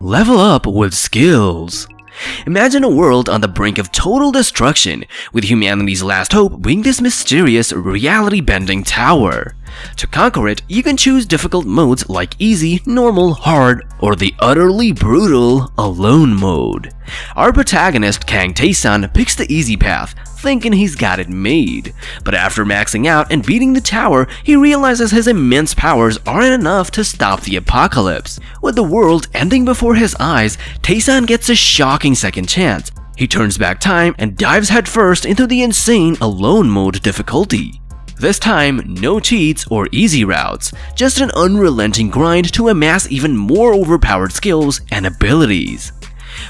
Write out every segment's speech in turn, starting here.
Level up with skills. Imagine a world on the brink of total destruction, with humanity's last hope being this mysterious, reality-bending tower. To conquer it, you can choose difficult modes like easy, normal, hard, or the utterly brutal alone mode. Our protagonist, Kang Tae-san, picks the easy path, thinking he's got it made. But after maxing out and beating the tower, he realizes his immense powers aren't enough to stop the apocalypse. With the world ending before his eyes, Tae-san gets a shocking second chance. He turns back time and dives headfirst into the insane alone mode difficulty. This time, no cheats or easy routes, just an unrelenting grind to amass even more overpowered skills and abilities.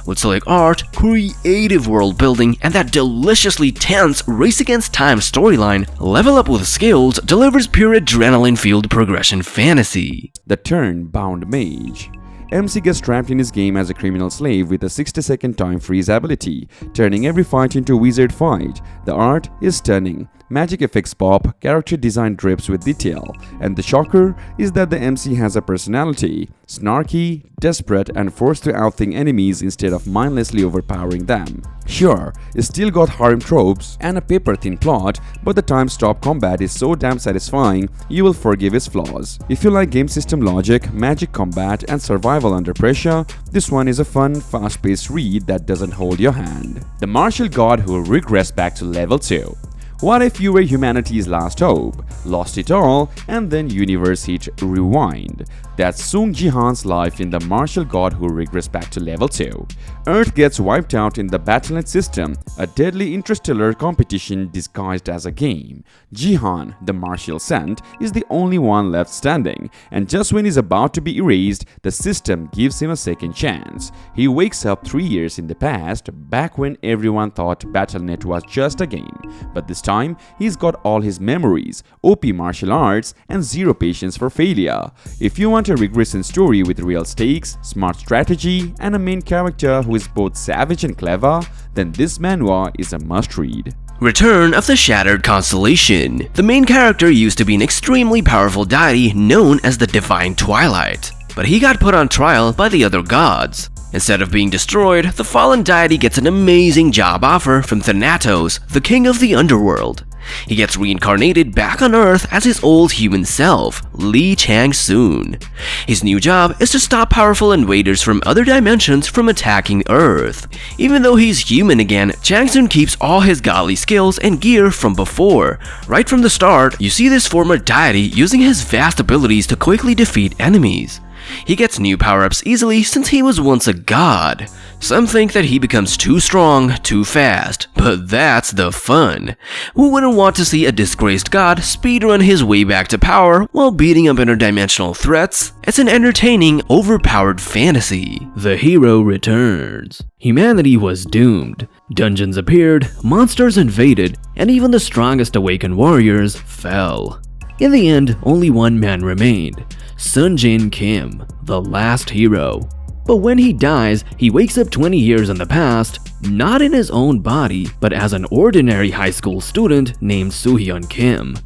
With slick art, creative world building, and that deliciously tense race against time storyline, Level Up with Skills delivers pure adrenaline-fueled progression fantasy. The Turnbound Mage. MC gets trapped in his game as a criminal slave with a 60-second time freeze ability, turning every fight into a wizard fight. The art is stunning. Magic effects pop, character design drips with detail, and the shocker is that the MC has a personality, snarky, desperate, and forced to outthink enemies instead of mindlessly overpowering them. Sure, it's still got harem tropes and a paper-thin plot, but the time-stop combat is so damn satisfying you will forgive its flaws. If you like game system logic, magic combat, and survival under pressure, this one is a fun, fast-paced read that doesn't hold your hand. The martial god who regressed back to level 2. What if you were humanity's last hope, lost it all, and then universe hit rewind? That's Sung Ji-han's life in The Martial God Who Regressed Back to Level 2. Earth gets wiped out in the Battlenet system, a deadly interstellar competition disguised as a game. Ji-han, the martial saint, is the only one left standing, and just when he's about to be erased, the system gives him a second chance. He wakes up 3 years in the past, back when everyone thought Battlenet was just a game. But this time, he's got all his memories, OP martial arts, and zero patience for failure. If you want a regression story with real stakes, smart strategy, and a main character who is both savage and clever, then this manhwa is a must-read. Return of the Shattered Constellation. The main character used to be an extremely powerful deity known as the Divine Twilight, but he got put on trial by the other gods. Instead of being destroyed, the fallen deity gets an amazing job offer from Thanatos, the king of the underworld. He gets reincarnated back on Earth as his old human self, Lee Chang-soon. His new job is to stop powerful invaders from other dimensions from attacking Earth. Even though he's human again, Chang-soon keeps all his godly skills and gear from before. Right from the start, you see this former deity using his vast abilities to quickly defeat enemies. He gets new power-ups easily since he was once a god. Some think that he becomes too strong, too fast, but that's the fun. Who wouldn't want to see a disgraced god speedrun his way back to power while beating up interdimensional threats? It's an entertaining, overpowered fantasy. The hero returns. Humanity was doomed. Dungeons appeared, monsters invaded, and even the strongest awakened warriors fell. In the end, only one man remained. Sun Jin Kim, the last hero. But when he dies, he wakes up 20 years in the past, not in his own body, but as an ordinary high school student named Soo-hyun Kim.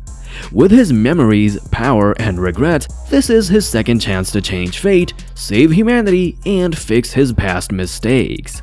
With his memories, power, and regret, this is his second chance to change fate, save humanity, and fix his past mistakes.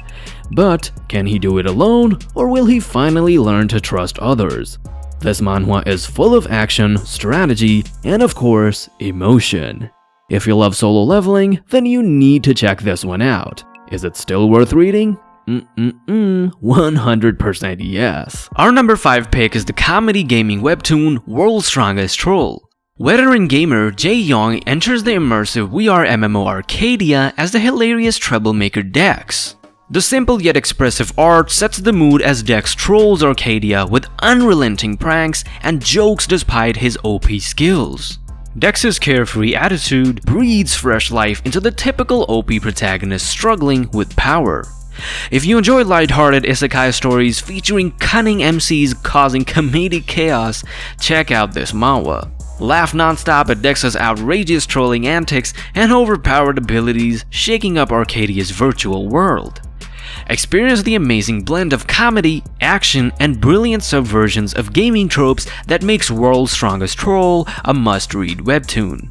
But can he do it alone, or will he finally learn to trust others? This manhwa is full of action, strategy, and of course, emotion. If you love solo leveling, then you need to check this one out. Is it still worth reading? 100% yes. Our number 5 pick is the comedy gaming webtoon World's Strongest Troll. Veteran gamer Jae Young enters the immersive VR MMO Arcadia as the hilarious troublemaker Dex. The simple yet expressive art sets the mood as Dex trolls Arcadia with unrelenting pranks and jokes despite his OP skills. Dex's carefree attitude breathes fresh life into the typical OP protagonist struggling with power. If you enjoy lighthearted isekai stories featuring cunning MCs causing comedic chaos, check out this manhwa. Laugh non-stop at Dex's outrageous trolling antics and overpowered abilities shaking up Arcadia's virtual world. Experience the amazing blend of comedy, action, and brilliant subversions of gaming tropes that makes World's Strongest Troll a must-read webtoon.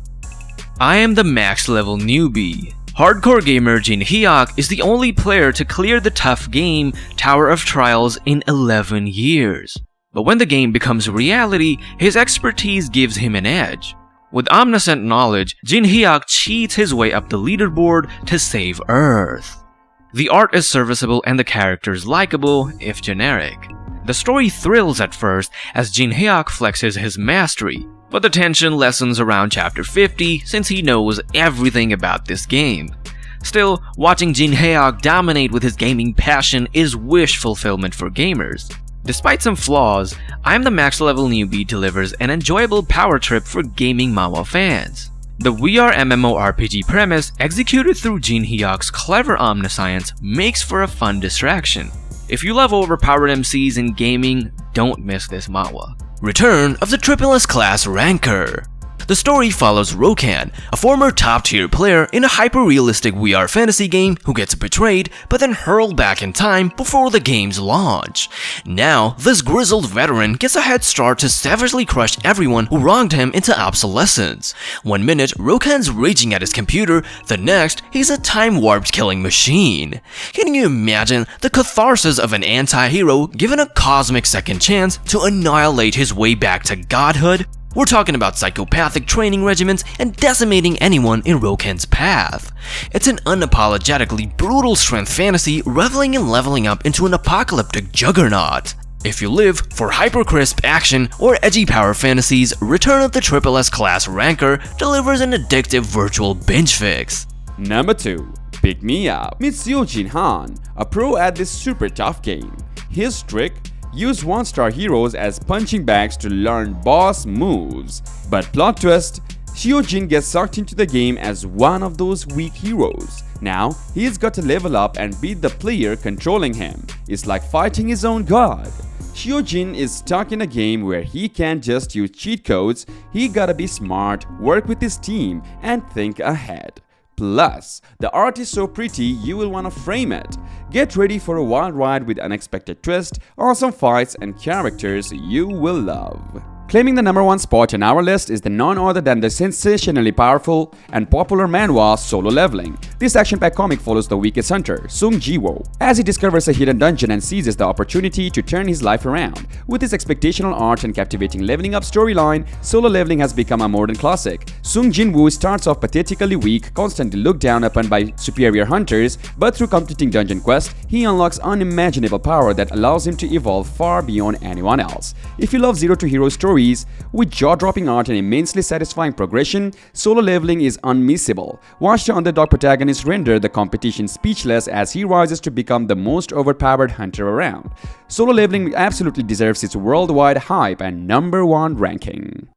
I am the max level newbie. Hardcore gamer Jin Hyuk is the only player to clear the tough game Tower of Trials in 11 years. But when the game becomes a reality, his expertise gives him an edge. With omniscient knowledge, Jin Hyuk cheats his way up the leaderboard to save Earth. The art is serviceable and the characters likable, if generic. The story thrills at first as Jin Hyuk flexes his mastery, but the tension lessens around chapter 50 since he knows everything about this game. Still, watching Jin Hyuk dominate with his gaming passion is wish fulfillment for gamers. Despite some flaws, I'm the Max Level Newbie delivers an enjoyable power trip for gaming manhwa fans. The VR MMORPG premise, executed through Jin Hyuk's clever omniscience, makes for a fun distraction. If you love overpowered MCs in gaming, don't miss this manhwa. Return of the S class Ranker. The story follows Rokan, a former top-tier player in a hyper-realistic VR fantasy game who gets betrayed but then hurled back in time before the game's launch. Now, this grizzled veteran gets a head start to savagely crush everyone who wronged him into obsolescence. One minute, Rokan's raging at his computer, the next, he's a time-warped killing machine. Can you imagine the catharsis of an anti-hero given a cosmic second chance to annihilate his way back to godhood? We're talking about psychopathic training regimens and decimating anyone in Rokan's path. It's an unapologetically brutal strength fantasy reveling in leveling up into an apocalyptic juggernaut. If you live for hyper-crisp action or edgy power fantasies, Return of the S class Ranker delivers an addictive virtual binge fix. Number 2. Pick Me Up. Meet Seo Jin Han, a pro at this super tough game. His trick? Use 1-star heroes as punching bags to learn boss moves. But plot twist, Seo Jin gets sucked into the game as one of those weak heroes. Now, he's got to level up and beat the player controlling him. It's like fighting his own god. Seo Jin is stuck in a game where he can't just use cheat codes, he gotta be smart, work with his team, and think ahead. Plus, the art is so pretty you will wanna frame it. Get ready for a wild ride with unexpected twists, awesome fights, and characters you will love. Claiming the number 1 spot on our list is the none other than the sensationally powerful and popular manhwa Solo Leveling. This action-packed comic follows the weakest hunter, Sung Ji-wo, as he discovers a hidden dungeon and seizes the opportunity to turn his life around. With its expectational art and captivating leveling up storyline, Solo Leveling has become a modern classic. Sung Jin-woo starts off pathetically weak, constantly looked down upon by superior hunters, but through completing dungeon quests, he unlocks unimaginable power that allows him to evolve far beyond anyone else. If you love Zero to Hero stories, with jaw-dropping art and immensely satisfying progression, Solo Leveling is unmissable. Watch the underdog protagonist render the competition speechless as he rises to become the most overpowered hunter around. Solo Leveling absolutely deserves its worldwide hype and number 1 ranking.